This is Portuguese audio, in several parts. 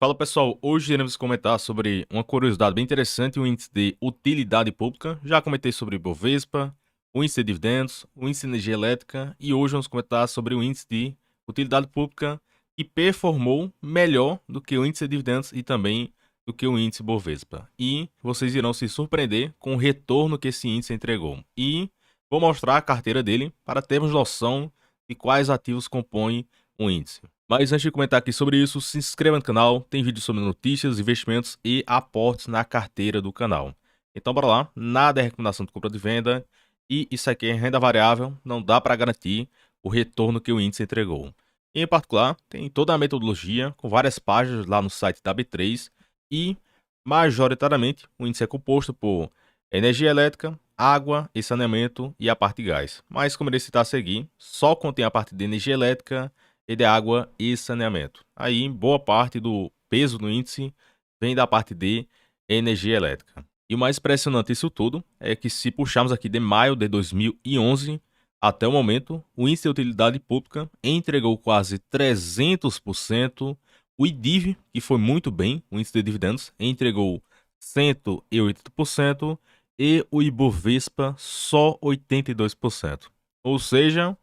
Fala pessoal, hoje iremos comentar sobre uma curiosidade bem interessante, o índice de utilidade pública. Já comentei sobre Bovespa, o índice de dividendos, o índice de energia elétrica e hoje vamos comentar sobre o índice de utilidade pública que performou melhor do que o índice de dividendos e também do que o índice Bovespa. E vocês irão se surpreender com o retorno que esse índice entregou. E vou mostrar a carteira dele para termos noção de quais ativos compõem o índice. Mas antes de comentar aqui sobre isso, se inscreva no canal, tem vídeo sobre notícias, investimentos e aportes na carteira do canal. Então bora lá, nada é recomendação de compra de venda e isso aqui é renda variável, não dá para garantir o retorno que o índice entregou. Em particular, tem toda a metodologia com várias páginas lá no site da B3 e majoritariamente o índice é composto por energia elétrica, água e saneamento e a parte de gás. Mas como ele citar a seguir, só contém a parte de energia elétrica e de água e saneamento. Aí, boa parte do peso do índice vem da parte de energia elétrica. E o mais impressionante disso tudo é que se puxarmos aqui de maio de 2011 até o momento, o índice de utilidade pública entregou quase 300%, o IDIV, que foi muito bem, o índice de dividendos, entregou 180% e o Ibovespa só 82%. Ou seja,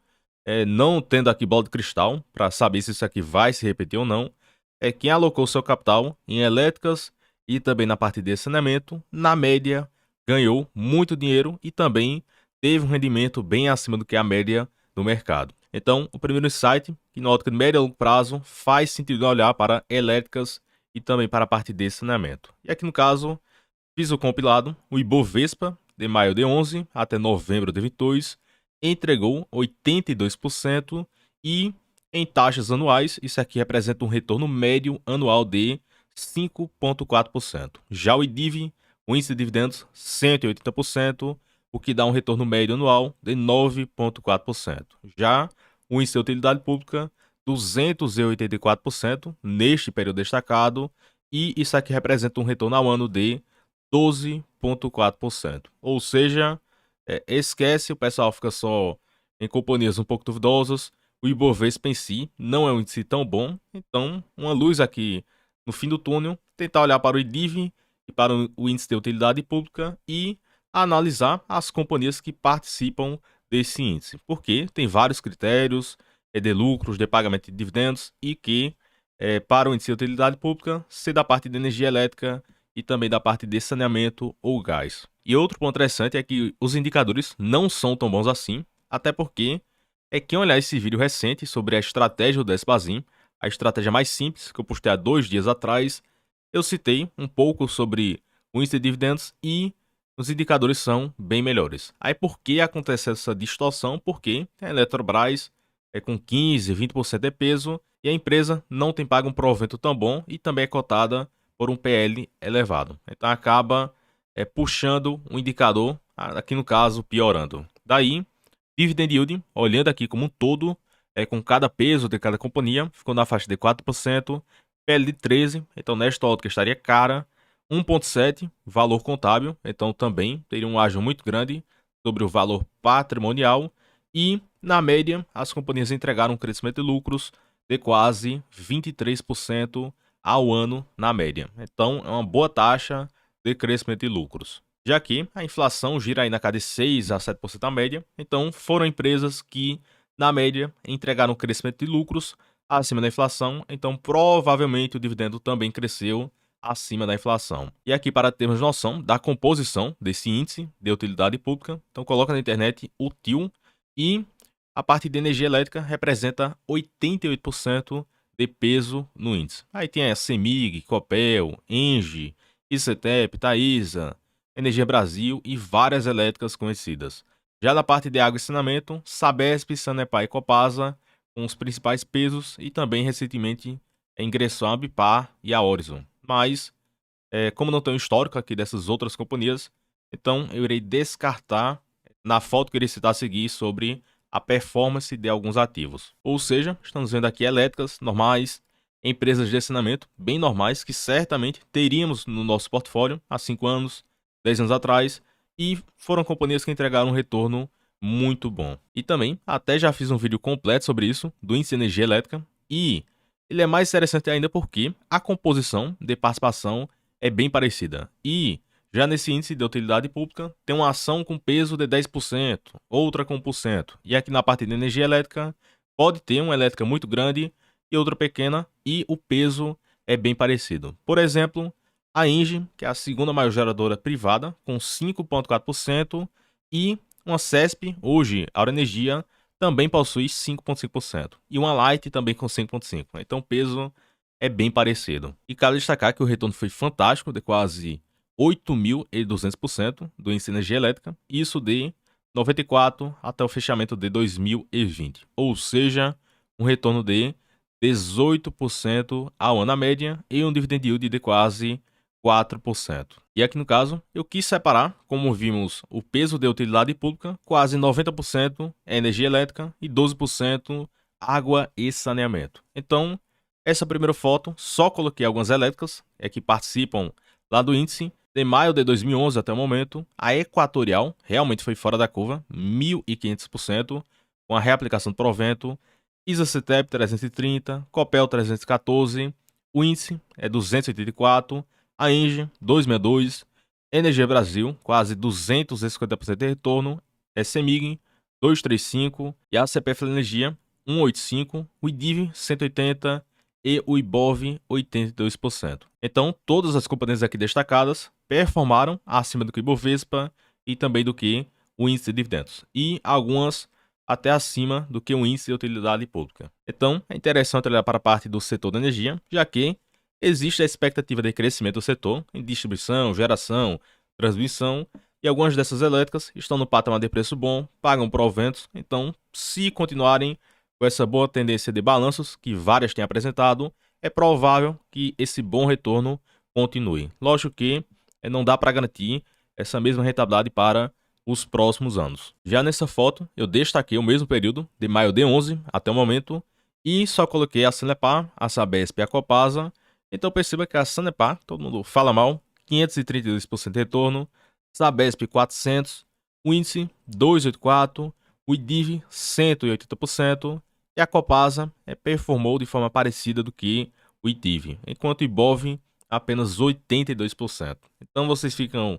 não tendo aqui bola de cristal para saber se isso aqui vai se repetir ou não, quem alocou seu capital em elétricas e também na parte de saneamento, na média, ganhou muito dinheiro e também teve um rendimento bem acima do que a média do mercado. Então, o primeiro insight, que na ótica de médio e longo prazo, faz sentido olhar para elétricas e também para a parte de saneamento. E aqui no caso, fiz o compilado, o Ibovespa, de maio de 11 até novembro de 22, entregou 82% e em taxas anuais, isso aqui representa um retorno médio anual de 5,4%. Já o IDIV, o índice de dividendos, 180%, o que dá um retorno médio anual de 9,4%. Já o índice de utilidade pública, 284% neste período destacado, e isso aqui representa um retorno ao ano de 12,4%. Ou seja, esquece, o pessoal fica só em companhias um pouco duvidosas. O Ibovespa em si não é um índice tão bom, então uma luz aqui no fim do túnel, tentar olhar para o IDIV e para o índice de utilidade pública e analisar as companhias que participam desse índice, porque tem vários critérios de lucros, de pagamento de dividendos e que para o índice de utilidade pública, ser da parte de energia elétrica e também da parte de saneamento ou gás. E outro ponto interessante é que os indicadores não são tão bons assim, até porque quem olhar esse vídeo recente sobre a estratégia do Despazin, a estratégia mais simples que eu postei há 2 dias atrás, eu citei um pouco sobre o índice de dividendos e os indicadores são bem melhores. Aí por que acontece essa distorção? Porque a Eletrobras é com 15, 20% de peso e a empresa não tem pago um provento tão bom e também é cotada por um PL elevado. Então acaba puxando o indicador, aqui no caso, piorando. Daí, dividend yield, olhando aqui como um todo, com cada peso de cada companhia, ficou na faixa de 4%, PL de 13, então nesta ótica estaria cara, 1,7 valor contábil, então também teria um ágio muito grande sobre o valor patrimonial e, na média, as companhias entregaram um crescimento de lucros de quase 23% ao ano na média. Então, é uma boa taxa de crescimento de lucros. Já que a inflação gira aí na casa de 6 a 7% a média, então foram empresas que, na média, entregaram um crescimento de lucros acima da inflação, então provavelmente o dividendo também cresceu acima da inflação. E aqui para termos noção da composição desse índice de utilidade pública, então coloca na internet o TIL e a parte de energia elétrica representa 88% de peso no índice. Aí tem a CEMIG, Copel, Engie, ICETEP, Taesa, Energia Brasil e várias elétricas conhecidas. Já na parte de água e saneamento, Sabesp, Sanepar e Copasa, com os principais pesos e também recentemente ingressou a Ambipar e a Horizon. Mas, como não tem um histórico aqui dessas outras companhias, então eu irei descartar na foto que eu irei citar a seguir sobre a performance de alguns ativos. Ou seja, estamos vendo aqui elétricas normais, empresas de saneamento bem normais que certamente teríamos no nosso portfólio há 5 anos, 10 anos atrás, e foram companhias que entregaram um retorno muito bom. E também, até já fiz um vídeo completo sobre isso, do índice de energia elétrica, e ele é mais interessante ainda porque a composição de participação é bem parecida. E já nesse índice de utilidade pública, tem uma ação com peso de 10%, outra com 1%. E aqui na parte de energia elétrica, pode ter uma elétrica muito grande e outra pequena, e o peso é bem parecido. Por exemplo, a Engie, que é a segunda maior geradora privada, com 5,4%, e uma CESP, hoje, a Aurenergia, também possui 5,5%. E uma Light também com 5,5%. Então o peso é bem parecido. E cabe destacar que o retorno foi fantástico, de quase 8.200% do índice de energia elétrica, isso de 94 até o fechamento de 2020. Ou seja, um retorno de 18% ao ano na média e um dividend yield de quase 4%. E aqui no caso, eu quis separar, como vimos, o peso de utilidade pública, quase 90% é energia elétrica e 12% água e saneamento. Então, essa primeira foto, só coloquei algumas elétricas que participam lá do índice. De maio de 2011 até o momento, a Equatorial realmente foi fora da curva, 1.500%, com a reaplicação do provento, Isacetep 330, Copel 314, o índice é 284, a Engie 262, Energia Brasil quase 250% de retorno, SMIG 235 e a CPF Energia 185, o IDIV 180 e o IBOV 82%. Então, todas as companhias aqui destacadas performaram acima do que o Ibovespa e também do que o índice de dividendos, e algumas até acima do que o índice de utilidade pública. Então, é interessante olhar para a parte do setor da energia, já que existe a expectativa de crescimento do setor em distribuição, geração, transmissão, e algumas dessas elétricas estão no patamar de preço bom, pagam proventos, então, se continuarem com essa boa tendência de balanços que várias têm apresentado, é provável que esse bom retorno continue. Lógico que não dá para garantir essa mesma rentabilidade para os próximos anos. Já nessa foto, eu destaquei o mesmo período, de maio de 11 até o momento, e só coloquei a Sanepar, a Sabesp e a Copasa. Então perceba que a Sanepar, todo mundo fala mal, 532% de retorno, Sabesp 400, o índice 284, o IDIV 180%, e a Copasa performou de forma parecida do que o IDIV, enquanto o IBOV apenas 82%. Então vocês ficam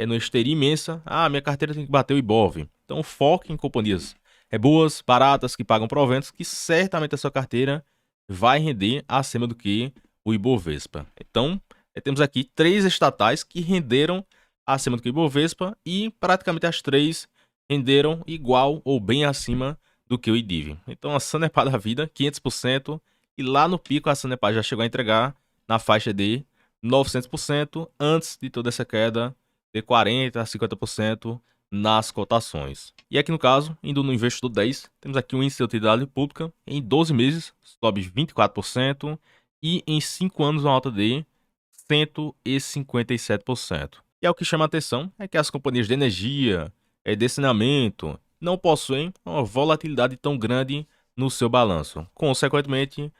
numa histeria imensa. Minha carteira tem que bater o IBOV. Então foque em companhias boas, baratas, que pagam proventos, que certamente a sua carteira vai render acima do que o Ibovespa. Então, temos aqui 3 estatais que renderam acima do que o Ibovespa e praticamente as 3 renderam igual ou bem acima do que o IDIV. Então, a Sanepar da vida, 500%, e lá no pico a Sanepar já chegou a entregar na faixa de 900% antes de toda essa queda de 40% a 50% nas cotações. E aqui no caso, indo no investidor 10, temos aqui um índice de utilidade pública em 12 meses, sobe 24%, e em 5 anos uma alta de 157%. E o que chama a atenção é que as companhias de energia, de saneamento, não possuem uma volatilidade tão grande no seu balanço. Consequentemente,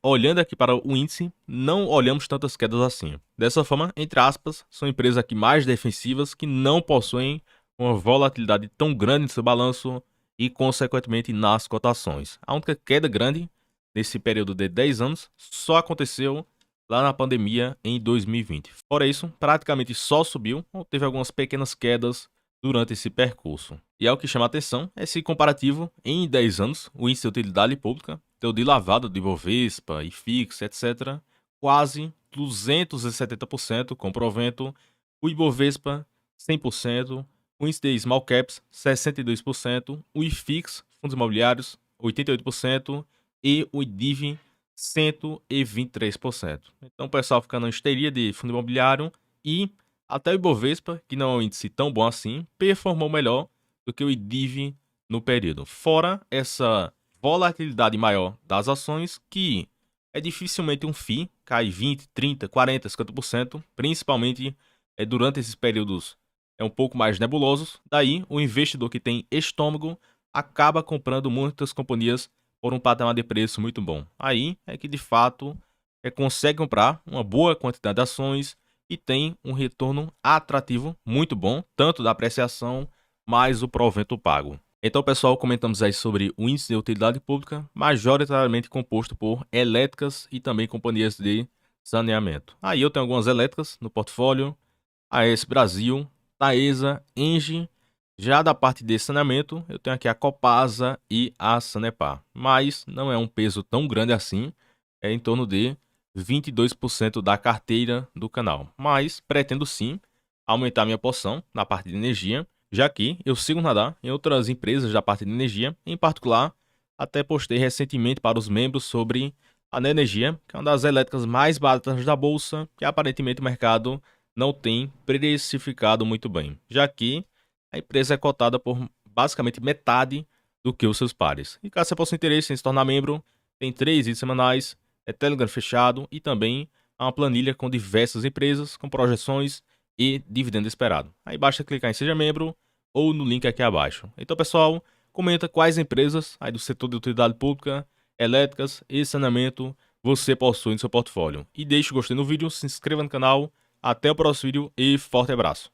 olhando aqui para o índice, não olhamos tantas quedas assim. Dessa forma, entre aspas, são empresas aqui mais defensivas que não possuem uma volatilidade tão grande no seu balanço e, consequentemente, nas cotações. A única queda grande nesse período de 10 anos só aconteceu lá na pandemia em 2020. Fora isso, praticamente só subiu ou teve algumas pequenas quedas durante esse percurso. E o que chama a atenção é esse comparativo em 10 anos, o índice de utilidade pública deu de lavada do Ibovespa, IFIX, etc., quase 270% com provento, o Ibovespa 100%, o índice de Small Caps 62%, o IFIX, fundos imobiliários 88% e o IDIV 123%. Então o pessoal fica na histeria de fundo imobiliário e até o Ibovespa, que não é um índice tão bom assim, performou melhor do que o IDIV no período. Fora essa volatilidade maior das ações, que é dificilmente um FII, cai 20, 30, 40, 50%, principalmente durante esses períodos um pouco mais nebulosos. Daí, o investidor que tem estômago acaba comprando muitas companhias por um patamar de preço muito bom. Aí é que, de fato, consegue comprar uma boa quantidade de ações e tem um retorno atrativo muito bom, tanto da apreciação mais o provento pago. Então, pessoal, comentamos aí sobre o índice de utilidade pública, majoritariamente composto por elétricas e também companhias de saneamento. Aí eu tenho algumas elétricas no portfólio, a AES Brasil, Taesa, Engie. Já da parte de saneamento, eu tenho aqui a Copasa e a Sanepar. Mas não é um peso tão grande assim, é em torno de 22% da carteira do canal. Mas pretendo sim aumentar minha porção na parte de energia, já que eu sigo nadar em outras empresas da parte de energia, em particular, até postei recentemente para os membros sobre a Neoenergia, que é uma das elétricas mais baratas da bolsa, que aparentemente o mercado não tem precificado muito bem, já que a empresa é cotada por basicamente metade do que os seus pares. E caso você possa interesse em se tornar membro, tem 3 vídeos semanais, é Telegram fechado e também há uma planilha com diversas empresas, com projeções e dividendo esperado. Aí basta clicar em Seja Membro ou no link aqui abaixo. Então, pessoal, comenta quais empresas aí do setor de utilidade pública, elétricas e saneamento você possui no seu portfólio. E deixe o gostei no vídeo, se inscreva no canal. Até o próximo vídeo e forte abraço.